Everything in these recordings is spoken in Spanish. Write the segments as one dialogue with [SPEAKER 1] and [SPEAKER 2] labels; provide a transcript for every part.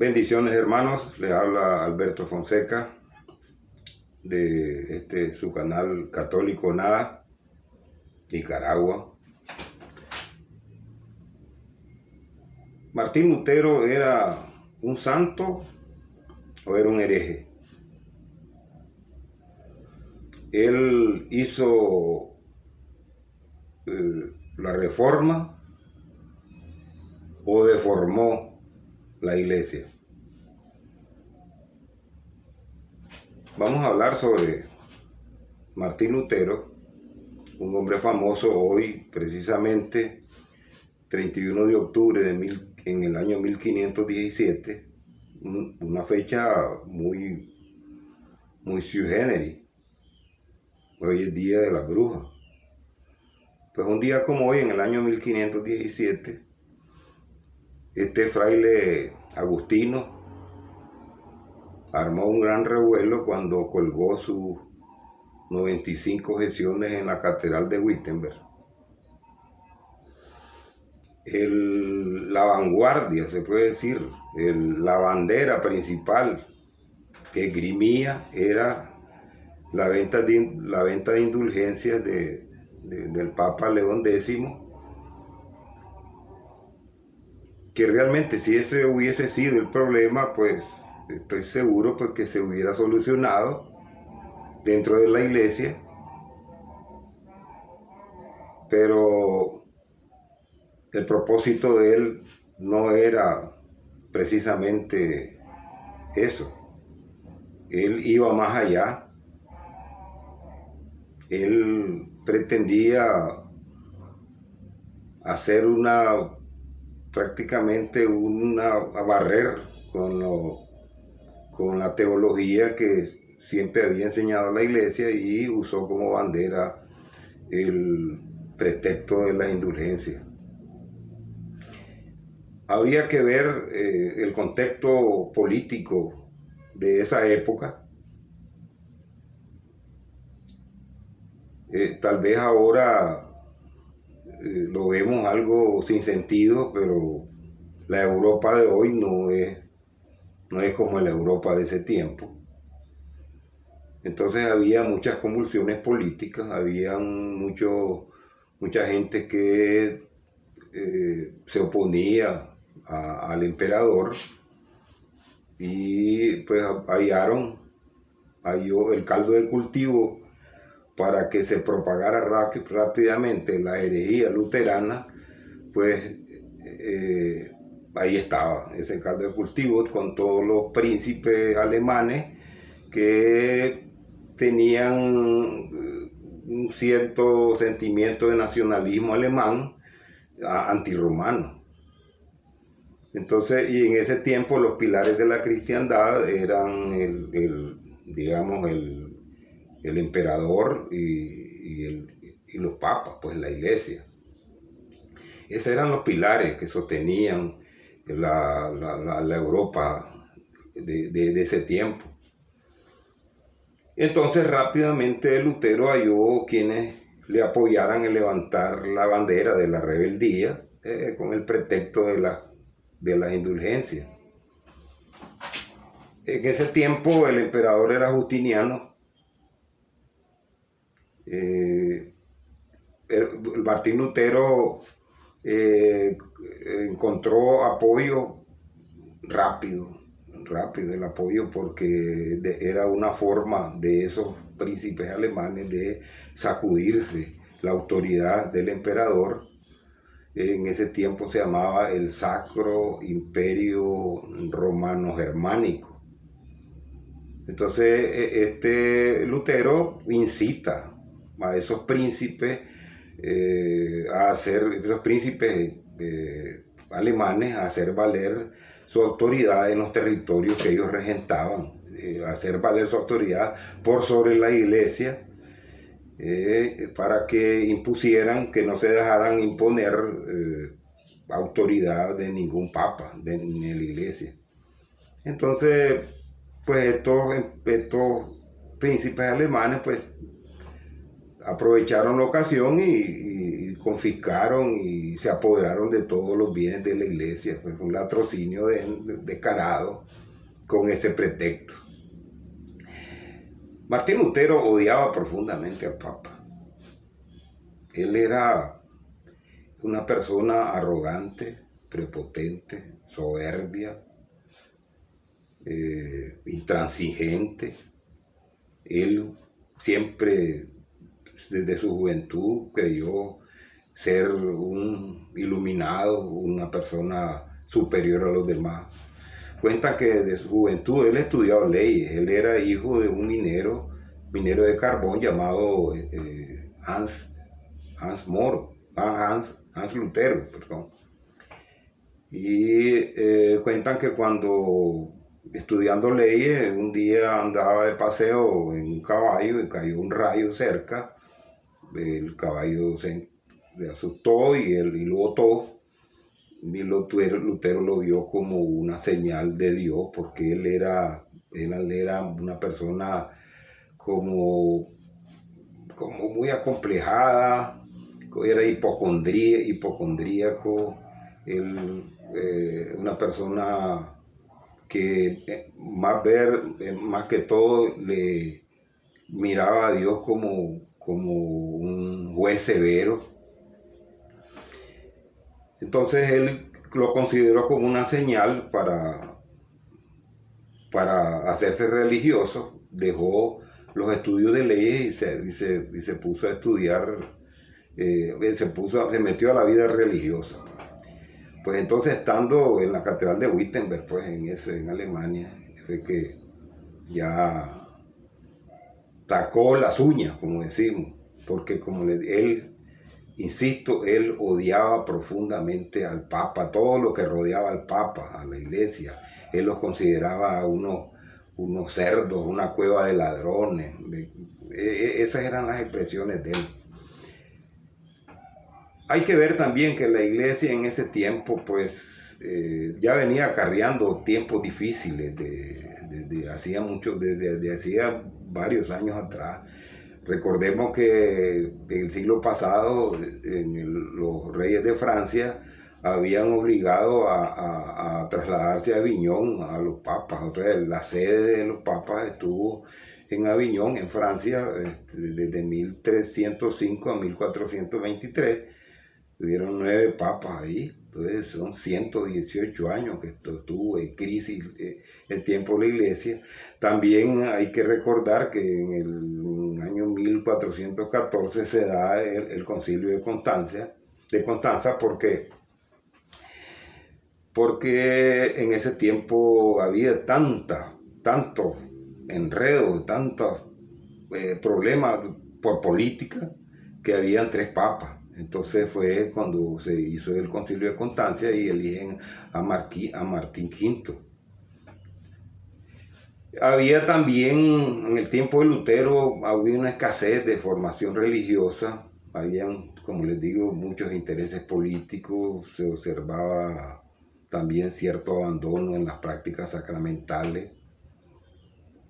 [SPEAKER 1] Bendiciones, hermanos, les habla Alberto Fonseca de su canal Católico Nada, Nicaragua. ¿Martín Lutero era un santo o era un hereje? Él hizo la reforma o deformó la iglesia. Vamos a hablar sobre Martín Lutero, un hombre famoso hoy, precisamente 31 de octubre en el año 1517, una fecha muy sui generis. Hoy es Día de las Brujas. Pues un día como hoy, en el año 1517, este fraile agustino armó un gran revuelo cuando colgó sus 95 objeciones en la catedral de Wittenberg. La vanguardia, se puede decir, la bandera principal que esgrimía era la venta de indulgencias del Papa León X, que realmente si ese hubiese sido el problema, pues estoy seguro pues, que se hubiera solucionado dentro de la iglesia, pero el propósito de él no era precisamente eso. Él iba más allá. Él pretendía hacer prácticamente a barrer con la teología que siempre había enseñado la iglesia, y usó como bandera el pretexto de la indulgencia. Habría que ver el contexto político de esa época. Tal vez ahora lo vemos algo sin sentido, pero la Europa de hoy no es como la Europa de ese tiempo. Entonces había muchas convulsiones políticas, había mucha gente que se oponía al emperador, y pues halló el caldo de cultivo para que se propagara rápidamente la herejía luterana. Pues ahí estaba ese caldo de cultivo, con todos los príncipes alemanes que tenían un cierto sentimiento de nacionalismo alemán antirromano. Entonces, y en ese tiempo los pilares de la cristiandad eran el emperador y los papas, pues la iglesia. Esos eran los pilares que sostenían la Europa de ese tiempo. Entonces rápidamente Lutero halló quienes le apoyaran en levantar la bandera de la rebeldía con el pretexto de las indulgencias. En ese tiempo el emperador era Justiniano. Martín Lutero encontró apoyo rápido el apoyo, porque era una forma de esos príncipes alemanes de sacudirse la autoridad del emperador. En ese tiempo se llamaba el Sacro Imperio Romano Germánico. Entonces Lutero incita a esos príncipes alemanes a hacer valer su autoridad en los territorios que ellos regentaban, hacer valer su autoridad por sobre la iglesia, para que impusieran, que no se dejaran imponer autoridad de ningún papa, ni de la iglesia. Entonces, pues estos príncipes alemanes pues aprovecharon la ocasión y confiscaron y se apoderaron de todos los bienes de la iglesia. Fue un latrocinio descarado con ese pretexto. Martín Lutero odiaba profundamente al Papa. Él era una persona arrogante, prepotente, soberbia, intransigente. Él siempre, desde su juventud, creyó ser un iluminado, una persona superior a los demás. Cuentan que desde su juventud él estudiaba leyes. Él era hijo de un minero de carbón llamado Hans Lutero, perdón. Y cuentan que cuando estudiando leyes, un día andaba de paseo en un caballo y cayó un rayo cerca. El caballo se asustó y lo botó. Y Lutero lo vio como una señal de Dios, porque él era una persona como muy acomplejada, era hipocondríaco, una persona que más que todo le miraba a Dios como un juez severo. Entonces él lo consideró como una señal para hacerse religioso. Dejó los estudios de leyes y se puso a estudiar, se metió a la vida religiosa. Pues entonces, estando en la catedral de Wittenberg, pues en Alemania, fue que ya sacó las uñas, como decimos, porque insisto, él odiaba profundamente al Papa, todo lo que rodeaba al Papa, a la iglesia. Él los consideraba unos cerdos, una cueva de ladrones. Esas eran las expresiones de él. Hay que ver también que la iglesia en ese tiempo, pues, ya venía acarreando tiempos difíciles desde hacía varios años atrás. Recordemos que en el siglo pasado los reyes de Francia habían obligado a trasladarse a Aviñón a los papas. Entonces, la sede de los papas estuvo en Aviñón, en Francia, desde 1305 a 1423. Tuvieron 9 papas ahí. Entonces son 118 años que estuvo en crisis el tiempo de la iglesia. También hay que recordar que en el año 1414 se da el concilio de Constanza, porque en ese tiempo había tanto enredo, tantos problemas por política, que habían 3 papas. Entonces fue cuando se hizo el concilio de Constancia y eligen a Martín V. Había también, en el tiempo de Lutero, había una escasez de formación religiosa. Habían, como les digo, muchos intereses políticos. Se observaba también cierto abandono en las prácticas sacramentales.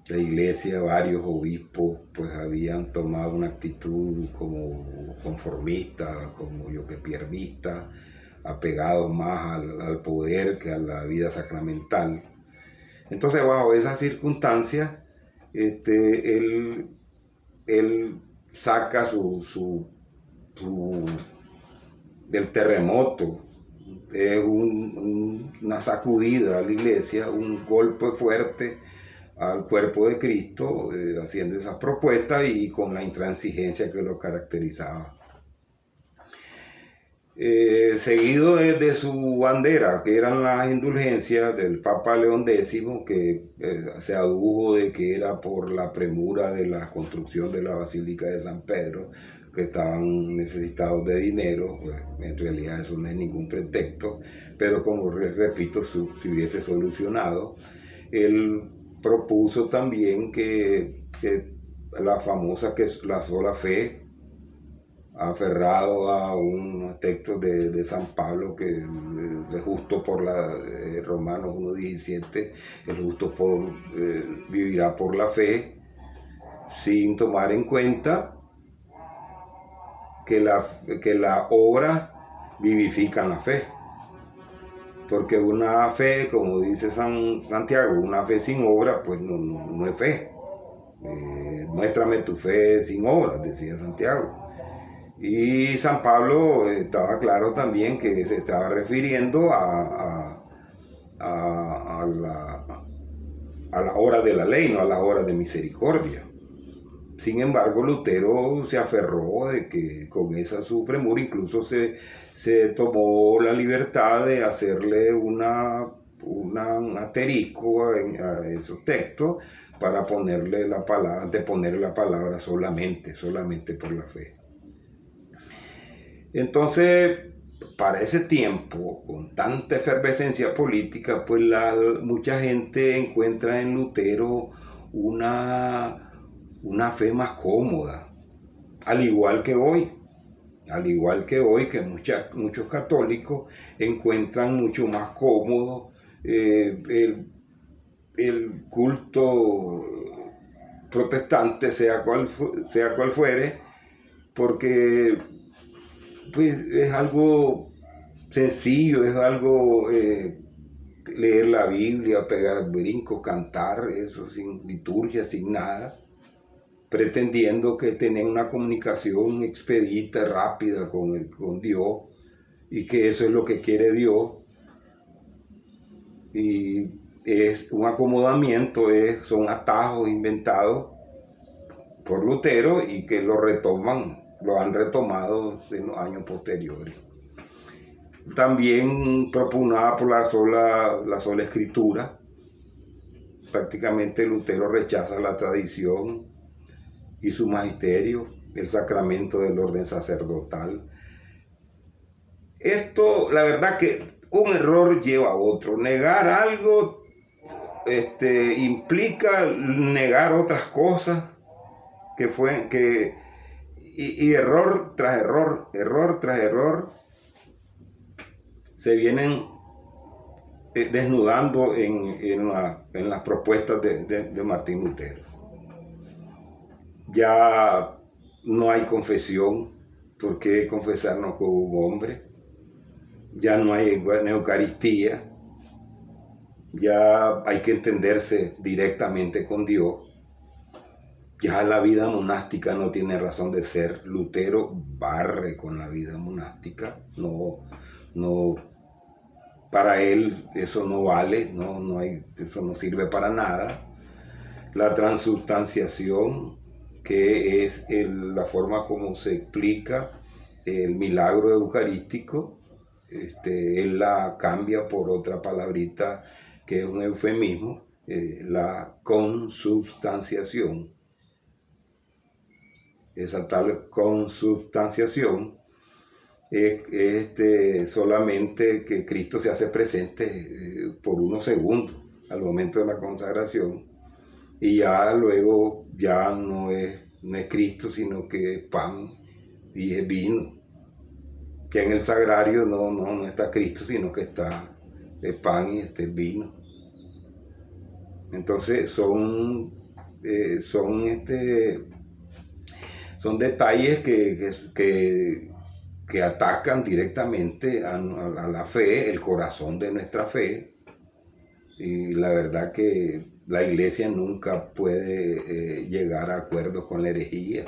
[SPEAKER 1] La iglesia, varios obispos, pues habían tomado una actitud como conformista, como pierdista, apegados más al poder que a la vida sacramental. Entonces, bajo esas circunstancias, él saca del terremoto, una sacudida a la iglesia, un golpe fuerte al cuerpo de Cristo, haciendo esas propuestas y con la intransigencia que lo caracterizaba. Seguido de su bandera, que eran las indulgencias del Papa León X, que se adujo de que era por la premura de la construcción de la Basílica de San Pedro, que estaban necesitados de dinero. Pues, en realidad eso no es ningún pretexto, pero como repito, si hubiese solucionado, él propuso también que la famosa la sola fe, aferrado a un texto de San Pablo, que es justo por Romanos 1:17, el justo vivirá por la fe, sin tomar en cuenta que la obra vivifican la fe. Porque una fe, como dice Santiago, una fe sin obra, pues no es fe. Muéstrame tu fe sin obras, decía Santiago. Y San Pablo estaba claro también que se estaba refiriendo a la hora de la ley, no a la hora de misericordia. Sin embargo, Lutero se aferró de que con esa su premura incluso se tomó la libertad de hacerle un asterisco a esos textos para ponerle la palabra solamente por la fe. Entonces, para ese tiempo, con tanta efervescencia política, pues mucha gente encuentra en Lutero una fe más cómoda, al igual que hoy que muchos católicos encuentran mucho más cómodo el culto protestante, sea cual fuere, porque pues es algo sencillo, es algo leer la Biblia, pegar brincos, cantar, eso sin liturgia, sin nada, pretendiendo que tienen una comunicación expedita, rápida con Dios, y que eso es lo que quiere Dios. Y es un acomodamiento, son atajos inventados por Lutero y que lo han retomado en los años posteriores. También propugnaba por la sola escritura. Prácticamente Lutero rechaza la tradición y su magisterio, el sacramento del orden sacerdotal. Esto, la verdad que un error lleva a otro. Negar algo implica negar otras cosas y error tras error, se vienen desnudando en las propuestas de Martín Lutero. Ya no hay confesión, ¿por qué confesarnos con un hombre? Ya no hay Eucaristía, ya hay que entenderse directamente con Dios. Ya la vida monástica no tiene razón de ser. Lutero barre con la vida monástica, no, para él eso no vale, eso no sirve para nada. La transubstanciación, que es la forma como se explica el milagro eucarístico, él la cambia por otra palabrita que es un eufemismo, la consubstanciación. Esa tal consubstanciación es solamente que Cristo se hace presente por unos segundos al momento de la consagración, y ya luego ya no es Cristo, sino que es pan y es vino. Que en el sagrario no está Cristo, sino que está el pan y el vino. Entonces son detalles que atacan directamente a la fe, el corazón de nuestra fe. Y la verdad que la Iglesia nunca puede llegar a acuerdos con la herejía,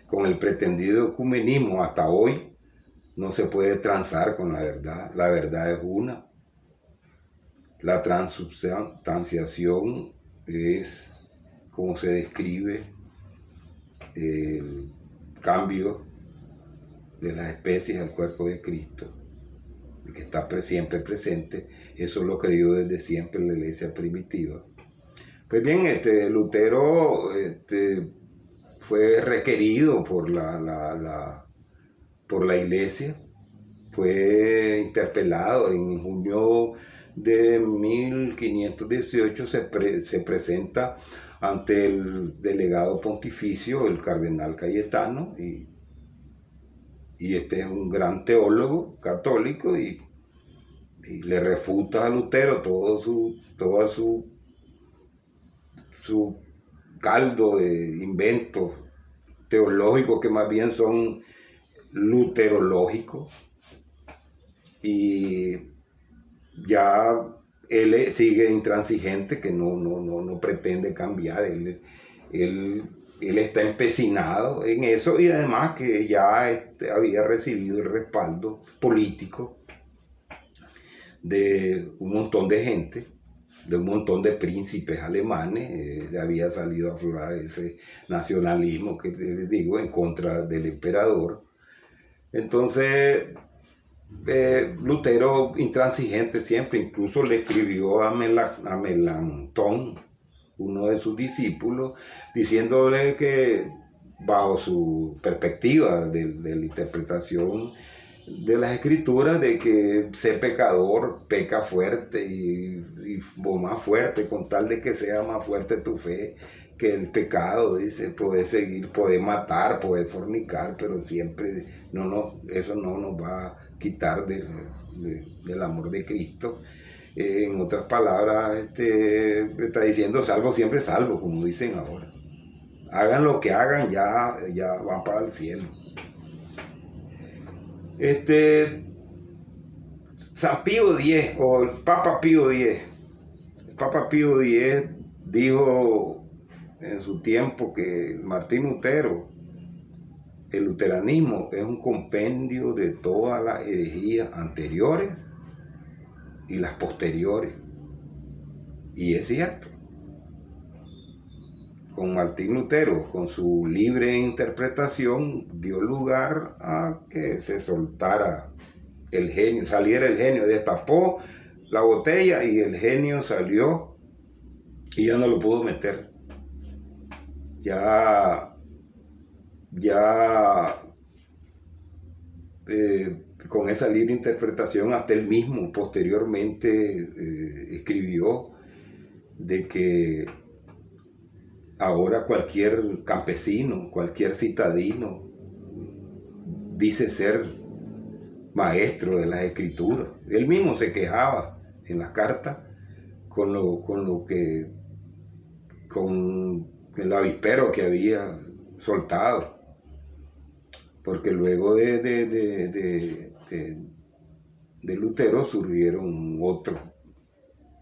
[SPEAKER 1] con el pretendido ecumenismo. Hasta hoy no se puede transar con la verdad. La verdad es una. La transubstanciación es como se describe el cambio de las especies al cuerpo de Cristo, que está siempre presente. Eso lo creyó desde siempre la Iglesia primitiva. Pues bien, Lutero fue requerido por la Iglesia, fue interpelado en junio de 1518, se presenta ante el delegado pontificio, el cardenal Cayetano, y este es un gran teólogo católico, y le refuta a Lutero todo su caldo de inventos teológicos que más bien son luterológico, y ya él sigue intransigente, que no pretende cambiar. Él está empecinado en eso, y además que ya había recibido el respaldo político de un montón de gente, de un montón de príncipes alemanes. Había salido a aflorar ese nacionalismo que les digo en contra del emperador. Entonces Lutero, intransigente siempre, incluso le escribió a Melanchthon, uno de sus discípulos, diciéndole que bajo su perspectiva de la interpretación de las escrituras, de que ser pecador, peca fuerte y más fuerte, con tal de que sea más fuerte tu fe que el pecado. Dice, puedes seguir, puedes matar, puedes fornicar, pero siempre eso no nos va a quitar del amor de Cristo. En otras palabras, está diciendo salvo siempre salvo, como dicen ahora. Hagan lo que hagan, ya van para el cielo. San Pío X, o el Papa Pío X. El Papa Pío X dijo en su tiempo que Martín Lutero, el luteranismo, es un compendio de todas las herejías anteriores y las posteriores. Y es cierto. Con Martín Lutero, con su libre interpretación, dio lugar a que se soltara el genio, saliera el genio, destapó la botella y el genio salió y ya no lo pudo meter. Con esa libre interpretación, hasta él mismo posteriormente escribió de que ahora cualquier campesino, cualquier citadino dice ser maestro de las escrituras. Él mismo se quejaba en las cartas con el avispero que había soltado, porque luego de Lutero surgieron otros,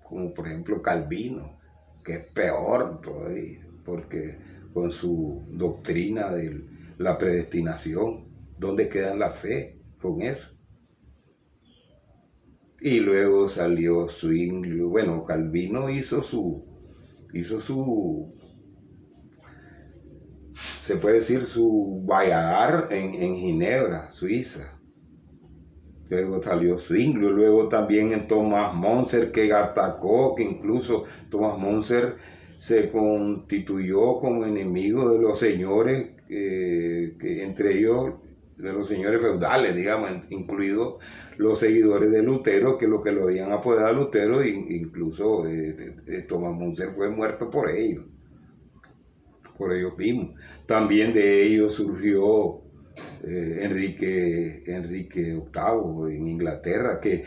[SPEAKER 1] como por ejemplo Calvino, que es peor todavía, porque con su doctrina de la predestinación, ¿dónde queda la fe con eso? Y luego salió Zwingli. Bueno, Calvino hizo su, se puede decir, su valladar en Ginebra, Suiza. Luego salió Zwingli, luego también en Thomas Monser, que atacó, que incluso Thomas Monser se constituyó como enemigo de los señores, que entre ellos de los señores feudales, digamos, incluidos los seguidores de Lutero, que lo habían apodado a Lutero, incluso Thomas Monser fue muerto por ellos mismos. También de ellos surgió Enrique VIII en Inglaterra, que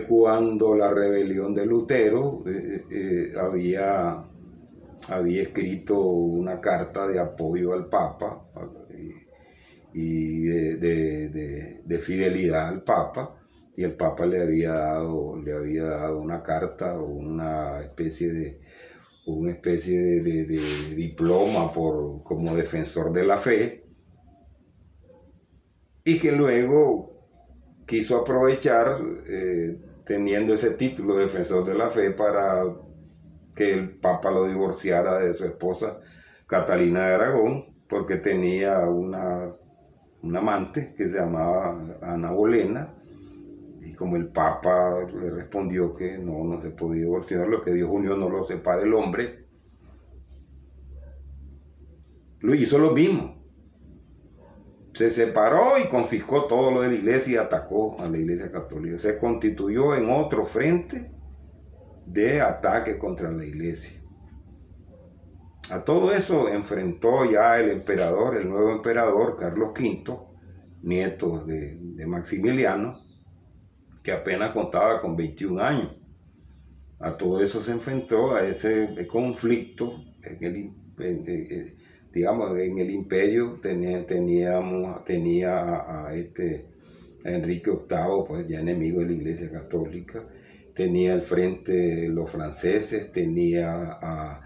[SPEAKER 1] cuando la rebelión de Lutero había escrito una carta de apoyo al Papa y de fidelidad al Papa, y el Papa le había dado una carta o una especie de diploma como defensor de la fe, y que luego quiso aprovechar, teniendo ese título de defensor de la fe, para que el Papa lo divorciara de su esposa Catalina de Aragón, porque tenía una amante que se llamaba Ana Bolena, y como el Papa le respondió que no se podía divorciar, lo que Dios unió no lo separa el hombre, lo hizo lo mismo. Se separó y confiscó todo lo de la iglesia y atacó a la iglesia católica. Se constituyó en otro frente de ataque contra la iglesia. A todo eso enfrentó ya el nuevo emperador Carlos V, nieto de Maximiliano, que apenas contaba con 21 años. A todo eso se enfrentó, a ese conflicto, digamos, en el imperio tenía a Enrique VIII, pues ya enemigo de la Iglesia Católica, tenía al frente los franceses, tenía a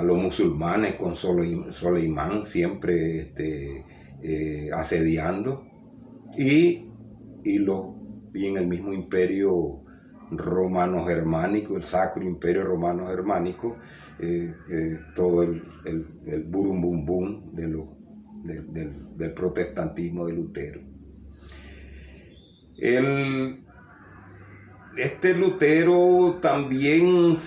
[SPEAKER 1] los musulmanes con Soleimán siempre asediando, y en el mismo imperio romano-germánico, el Sacro Imperio Romano-Germánico, todo el burum bum bum del protestantismo de Lutero. Lutero también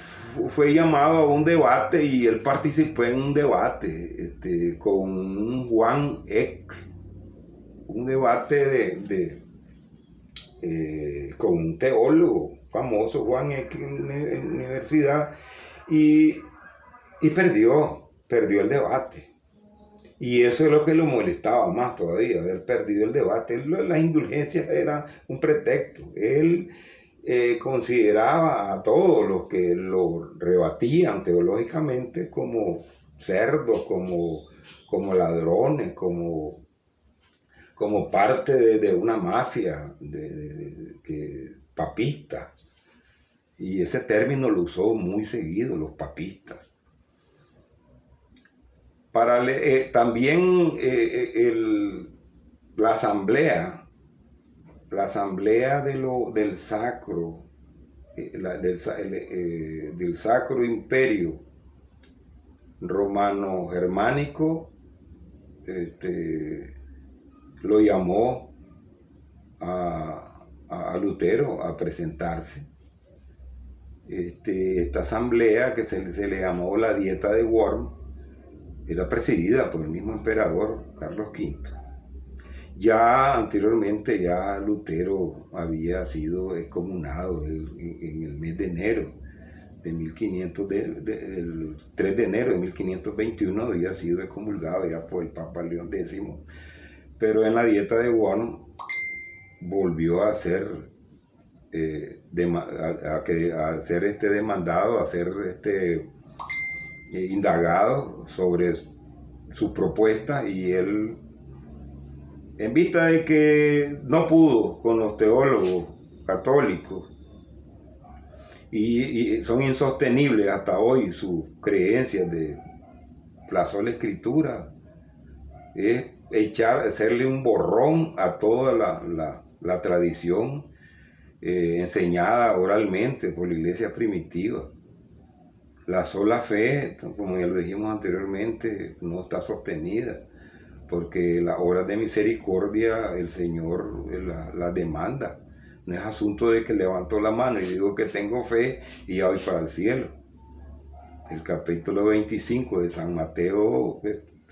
[SPEAKER 1] fue llamado a un debate, y él participó en un debate con Juan Eck, un debate con un teólogo famoso, Juan Eck, en la universidad, y perdió el debate. Y eso es lo que lo molestaba más todavía, haber perdido el debate. Las indulgencias eran un pretexto. Él consideraba a todos los que lo rebatían teológicamente como cerdos, como ladrones, como parte de una mafia papista. Y ese término lo usó muy seguido, los papistas. También la asamblea del Sacro, del Sacro Imperio Romano-Germánico, lo llamó a Lutero a presentarse. Esta asamblea, que se le llamó la Dieta de Worms, era presidida por el mismo emperador Carlos V. Ya anteriormente Lutero había sido excomunado en el mes de enero de 1500, el 3 de enero de 1521 había sido excomulgado ya por el Papa León X, pero en la Dieta de Worms volvió a ser demandado, a ser indagado sobre su propuesta, y él, en vista de que no pudo con los teólogos católicos, y son insostenibles hasta hoy sus creencias de la sola escritura, es hacerle un borrón a toda la tradición enseñada oralmente por la iglesia primitiva. La sola fe, como ya lo dijimos anteriormente, no está sostenida, porque las obras de misericordia el Señor las demanda. No es asunto de que levanto la mano y digo que tengo fe y ya voy para el cielo. El capítulo 25 de San Mateo,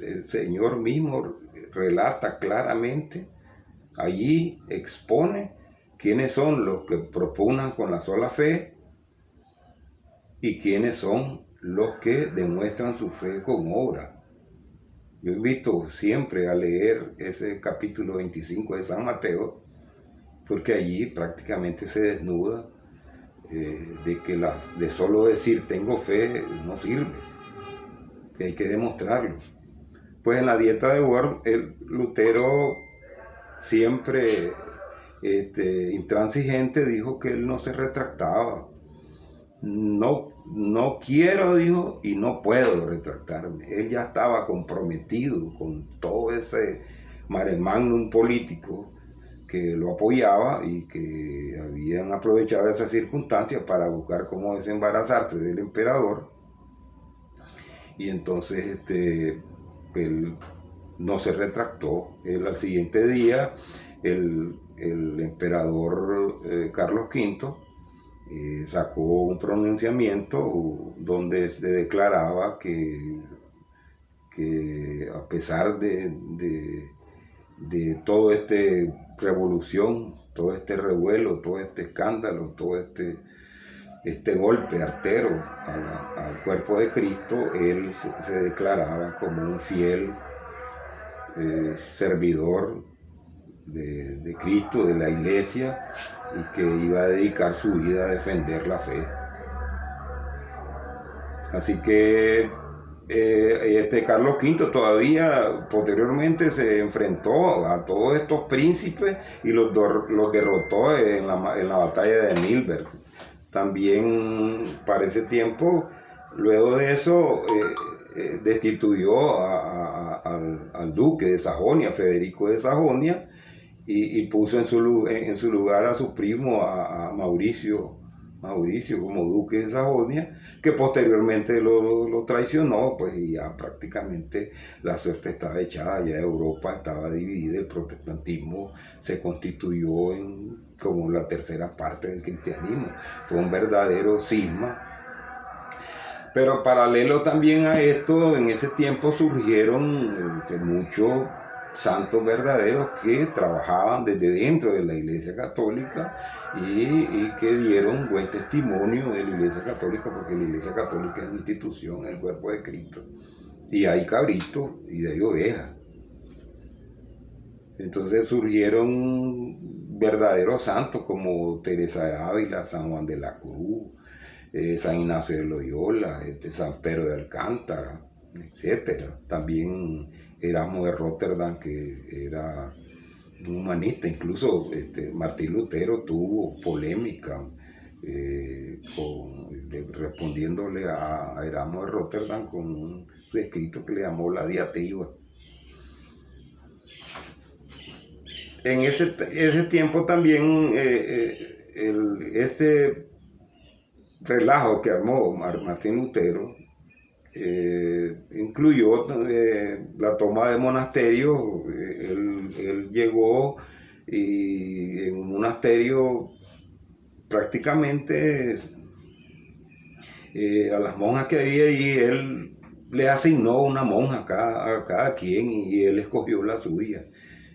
[SPEAKER 1] el Señor mismo relata claramente, allí expone quiénes son los que propugnan con la sola fe y quiénes son los que demuestran su fe con obra. Yo invito siempre a leer ese capítulo 25 de San Mateo, porque allí prácticamente se desnuda de que de solo decir tengo fe no sirve, que hay que demostrarlo. Pues en la Dieta de Worms, el Lutero, siempre intransigente, dijo que él no se retractaba. No quiero, dijo, y no puedo retractarme. Él ya estaba comprometido con todo ese mare magnum político que lo apoyaba y que habían aprovechado esa circunstancia para buscar cómo desembarazarse del emperador. Y entonces él no se retractó. Él, al siguiente día, el emperador Carlos V sacó un pronunciamiento donde se declaraba que a pesar de toda esta revolución, todo este revuelo, todo este escándalo, todo este golpe artero al cuerpo de Cristo, él se declaraba como un fiel servidor de Cristo, de la iglesia, y que iba a dedicar su vida a defender la fe. Así que Carlos V todavía posteriormente se enfrentó a todos estos príncipes y los derrotó en la batalla de Milberg. También para ese tiempo, luego de eso, destituyó al duque de Sajonia, Federico de Sajonia, y puso en su lugar a su primo, a Mauricio como duque de Sajonia, que posteriormente lo traicionó, pues, y ya prácticamente la suerte estaba echada, ya Europa estaba dividida, el protestantismo se constituyó como la tercera parte del cristianismo, fue un verdadero cisma. Pero paralelo también a esto, en ese tiempo surgieron muchos santos verdaderos que trabajaban desde dentro de la Iglesia Católica y que dieron buen testimonio de la Iglesia Católica, porque la Iglesia Católica es una institución, el cuerpo de Cristo, y hay cabritos y hay ovejas. Entonces surgieron verdaderos santos como Teresa de Ávila, San Juan de la Cruz, San Ignacio de Loyola, San Pedro de Alcántara, etcétera. También Erasmo de Rotterdam, que era un humanista. Incluso Martín Lutero tuvo polémica respondiéndole a Erasmo de Rotterdam con un escrito que le llamó La Diatriba. En ese tiempo también este relajo que armó Martín Lutero incluyó la toma de monasterios. Él llegó y en un monasterio prácticamente a las monjas que había allí, él le asignó una monja a cada quien y él escogió la suya.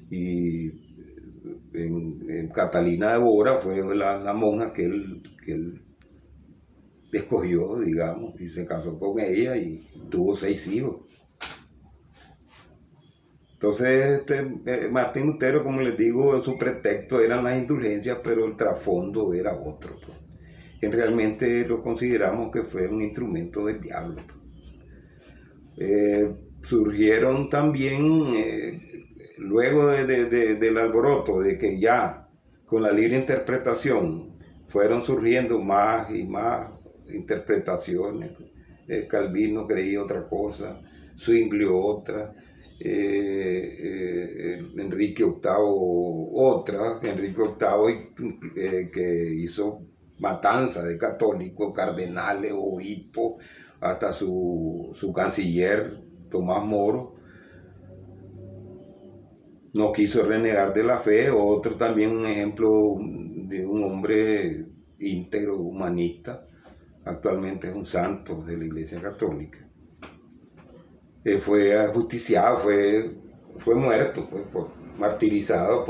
[SPEAKER 1] Y en Catalina de Bora fue la monja que él escogió, digamos, y se casó con ella y tuvo 6 hijos. Entonces, Martín Lutero, como les digo, su pretexto eran las indulgencias, pero el trasfondo era otro. Pues. Realmente lo consideramos que fue un instrumento del diablo. Pues. Surgieron también, luego del alboroto, de que ya con la libre interpretación fueron surgiendo más y más interpretaciones. Calvino creía otra cosa, Zwingli otra, Enrique VIII otra, Enrique VIII que hizo matanza de católicos, cardenales, obispos, hasta su canciller Tomás Moro no quiso renegar de la fe. Otro también, un ejemplo de un hombre íntegro, humanista, actualmente es un santo de la Iglesia Católica. Fue ajusticiado, fue muerto, pues, martirizado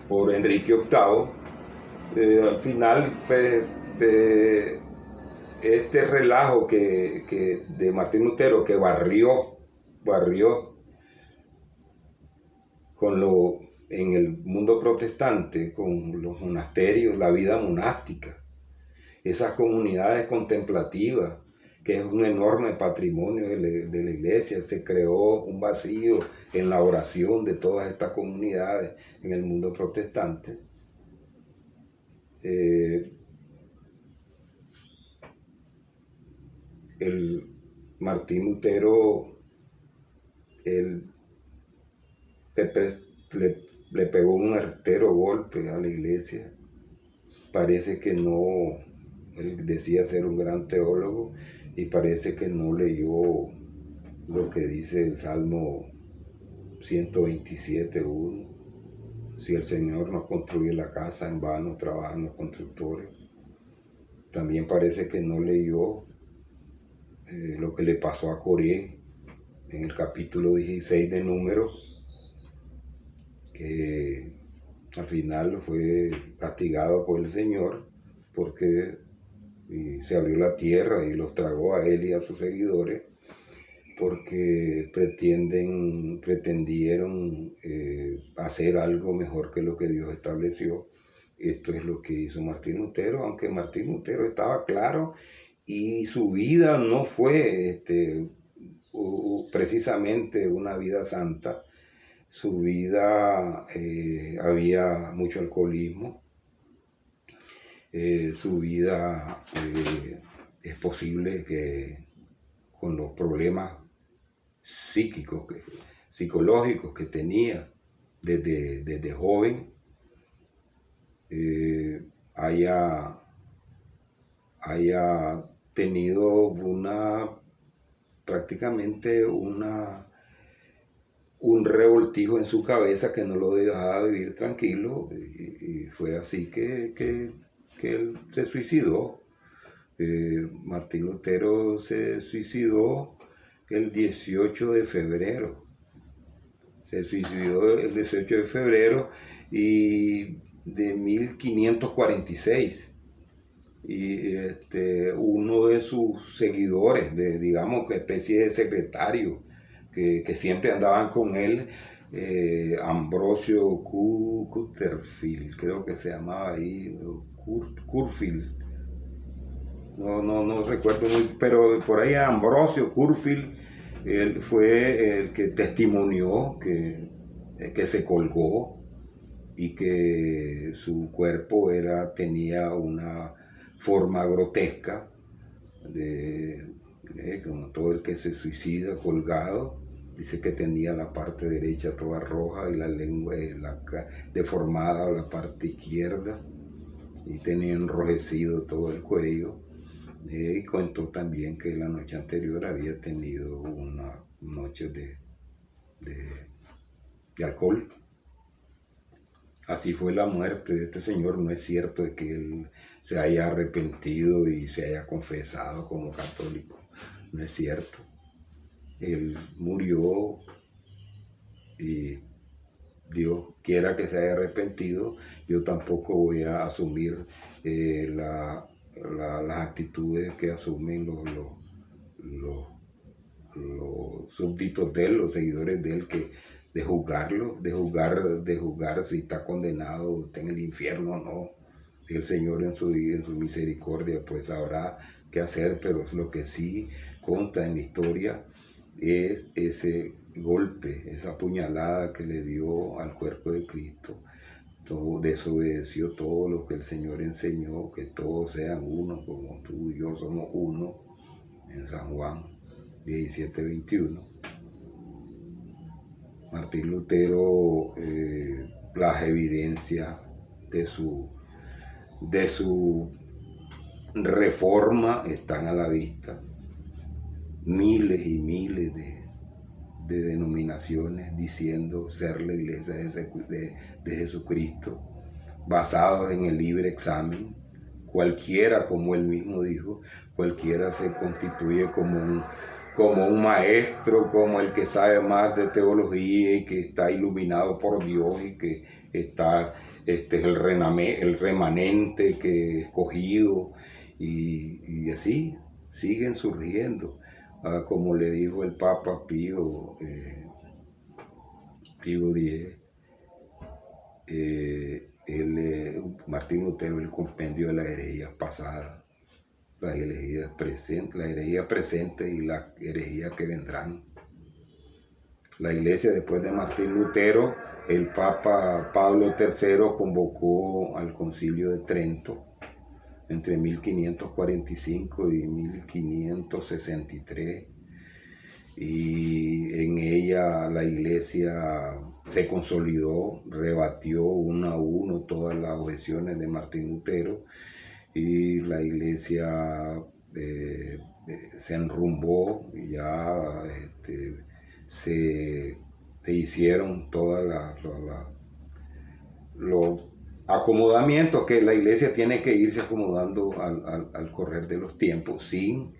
[SPEAKER 1] por Enrique VIII. Al final, pues, de este relajo de Martín Lutero, que barrió en el mundo protestante, con los monasterios, la vida monástica, esas comunidades contemplativas, que es un enorme patrimonio de la iglesia. Se creó un vacío en la oración de todas estas comunidades en el mundo protestante. El Martín Lutero, él le pegó un artero golpe a la iglesia. Parece que no, él decía ser un gran teólogo y parece que no leyó lo que dice el Salmo 127:1. Si el Señor no construye la casa, en vano trabajan los constructores. También parece que no leyó lo que le pasó a Coré en el capítulo 16 de Números, que al final fue castigado por el Señor porque se abrió la tierra y los tragó a él y a sus seguidores, porque pretendieron hacer algo mejor que lo que Dios estableció. Esto es lo que hizo Martín Lutero, aunque Martín Lutero estaba claro y su vida no fue precisamente una vida santa. Su vida había mucho alcoholismo. Su vida es posible que con los problemas psíquicos, psicológicos que tenía desde joven, haya tenido prácticamente un revoltijo en su cabeza que no lo dejaba vivir tranquilo, y fue así que él se suicidó. Martín Lutero se suicidó el 18 de febrero. Se suicidó el 18 de febrero de 1546. Y uno de sus seguidores, digamos que especie de secretario, que siempre andaban con él, Ambrosio Cutterfield, creo que se llamaba ahí, Curfield, no recuerdo muy, pero por ahí Ambrosio Curfield, él fue el que testimonió que se colgó y que su cuerpo tenía una forma grotesca, como todo el que se suicida colgado. Dice que tenía la parte derecha toda roja y la lengua deformada la parte izquierda, y tenía enrojecido todo el cuello. Y contó también que la noche anterior había tenido una noche de alcohol. Así fue la muerte de este señor. No es cierto de que él se haya arrepentido y se haya confesado como católico. No es cierto. Él murió y Dios quiera que se haya arrepentido. Yo tampoco voy a asumir las actitudes que asumen los súbditos de él, los seguidores de él, de juzgar si está condenado o está en el infierno o no. El Señor en su misericordia pues sabrá qué hacer, pero lo que sí consta en la historia es ese golpe, esa puñalada que le dio al cuerpo de Cristo. Todo desobedeció todo lo que el Señor enseñó, que todos sean uno, como tú y yo somos uno, en San Juan 17:21. Martín Lutero, las evidencias de su reforma están a la vista. Miles y miles de denominaciones diciendo ser la iglesia de Jesucristo, basados en el libre examen. Cualquiera, como él mismo dijo, cualquiera se constituye como un maestro, como el que sabe más de teología y que está iluminado por Dios y que es el remanente que escogido, y así siguen surgiendo. Como le dijo el Papa Pío X, Martín Lutero, el compendio de las herejías pasadas, las herejías presentes y las herejías que vendrán. La iglesia, después de Martín Lutero, el Papa Pablo III convocó al Concilio de Trento entre 1545 y 1563, y en ella la iglesia se consolidó, rebatió uno a uno todas las objeciones de Martín Lutero, y la iglesia se enrumbó, y ya se hicieron todas los acomodamientos que la iglesia tiene que irse acomodando al correr de los tiempos, sin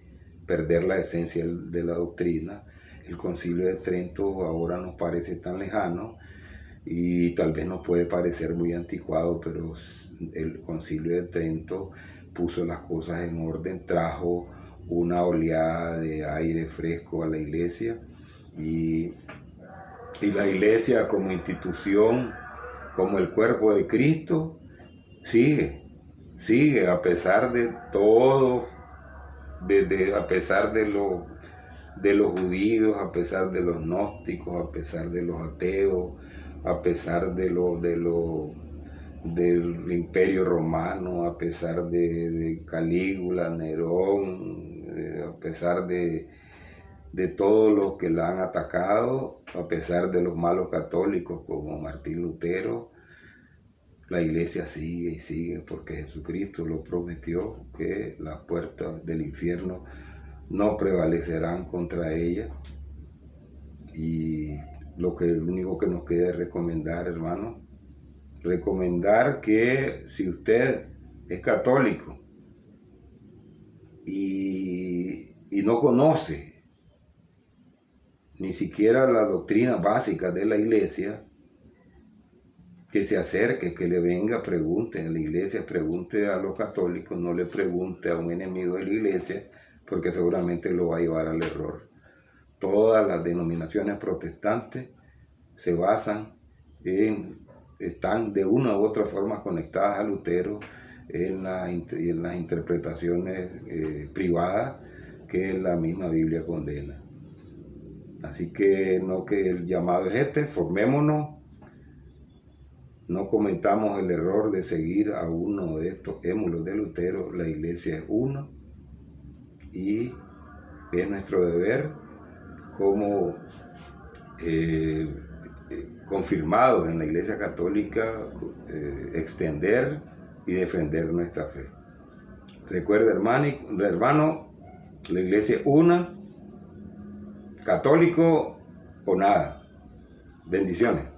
[SPEAKER 1] perder la esencia de la doctrina. El Concilio de Trento ahora nos parece tan lejano y tal vez nos puede parecer muy anticuado, pero el Concilio de Trento puso las cosas en orden, trajo una oleada de aire fresco a la iglesia, y la iglesia como institución, como el cuerpo de Cristo, sigue a pesar de todo a pesar de los judíos, a pesar de los gnósticos, a pesar de los ateos, a pesar del Imperio Romano, a pesar de Calígula, Nerón, a pesar de todos los que la han atacado, a pesar de los malos católicos como Martín Lutero, la iglesia sigue y sigue, porque Jesucristo lo prometió, que las puertas del infierno no prevalecerán contra ella. Y lo único que nos queda es recomendar, hermano, recomendar que si usted es católico y no conoce ni siquiera la doctrina básica de la iglesia, que se acerque, que le venga, pregunte a la iglesia, pregunte a los católicos, no le pregunte a un enemigo de la iglesia, porque seguramente lo va a llevar al error. Todas las denominaciones protestantes se basan están de una u otra forma conectadas a Lutero en las interpretaciones privadas que la misma Biblia condena. Así que el llamado es formémonos. No cometamos el error de seguir a uno de estos émulos de Lutero. La iglesia es una y es nuestro deber como confirmados en la Iglesia Católica extender y defender nuestra fe. Recuerda, hermano, la iglesia es una, católico o nada. Bendiciones.